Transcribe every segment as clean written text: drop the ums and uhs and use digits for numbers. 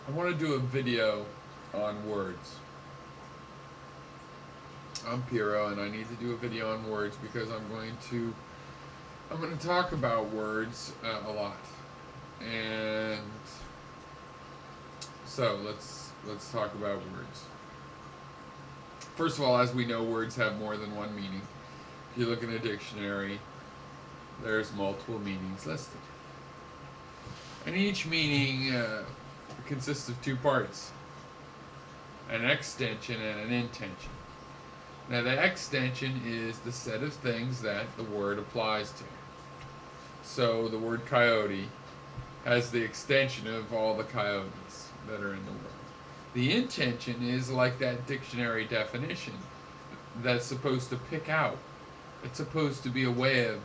I want to do a video on words. I'm Piero, and I need to do a video on words because I'm going to talk about words a lot. And so let's talk about words. First of all, as we know, words have more than one meaning. If you look in a dictionary, there's multiple meanings listed. And each meaning consists of two parts, an extension and an intension. Now, the extension is the set of things that the word applies to. So, the word coyote has the extension of all the coyotes that are in the world. The intension is like that dictionary definition that's supposed to pick out. It's supposed to be a way of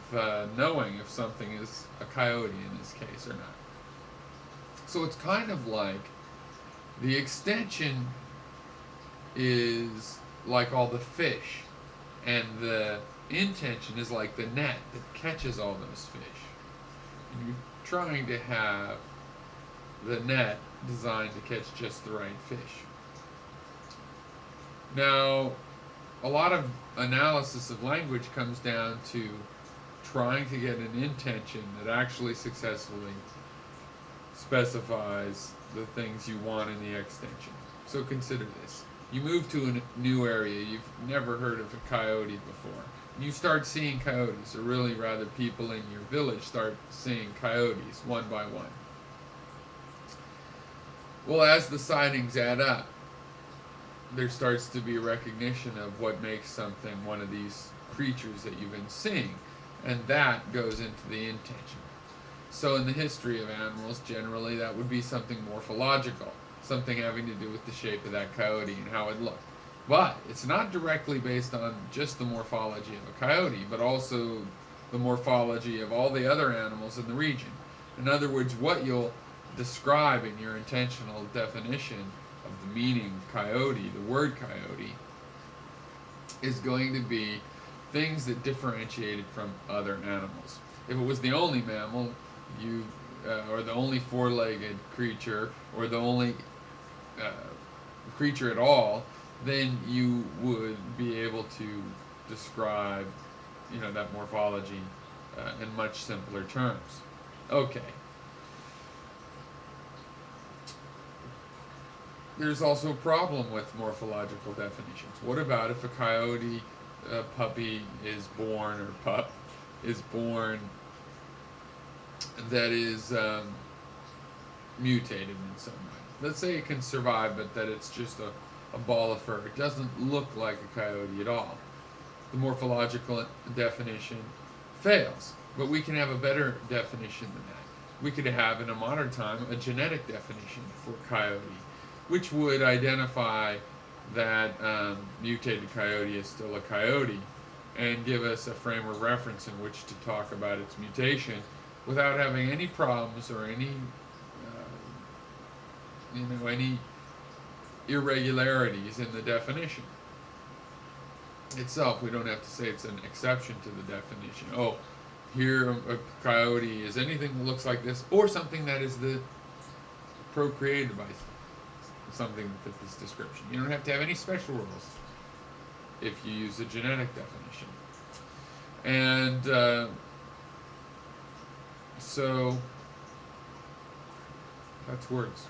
knowing if something is a coyote in this case or not. So it's kind of like the extension is like all the fish, and the intention is like the net that catches all those fish. And you're trying to have the net designed to catch just the right fish. Now, a lot of analysis of language comes down to trying to get an intention that actually successfully specifies the things you want in the extension. So consider this. You move to a new area, you've never heard of a coyote before. You start seeing coyotes, or really rather people in your village start seeing coyotes one by one. Well, as the sightings add up, there starts to be a recognition of what makes something one of these creatures that you've been seeing, and that goes into the intention. So in the history of animals, generally that would be something morphological, something having to do with the shape of that coyote and how it looked. But it's not directly based on just the morphology of a coyote, but also the morphology of all the other animals in the region. In other words, what you'll describe in your intentional definition of the meaning of coyote, the word coyote, is going to be things that differentiate it from other animals. If it was the only mammal, or the only four-legged creature, or the only creature at all, then you would be able to describe, that morphology in much simpler terms. Okay. There's also a problem with morphological definitions. What about if a coyote puppy is born, or pup is born, that is mutated in some way? Let's say it can survive, but that it's just a ball of fur. It doesn't look like a coyote at all. The morphological definition fails. But we can have a better definition than that. We could have, in a modern time, a genetic definition for coyote, which would identify that mutated coyote is still a coyote, and give us a frame of reference in which to talk about its mutation without having any problems or any irregularities in the definition itself. We don't have to say it's an exception to the definition. Oh, here a coyote is anything that looks like this, or something that is procreated by something that fits this description. You don't have to have any special rules if you use a genetic definition. And so that's words.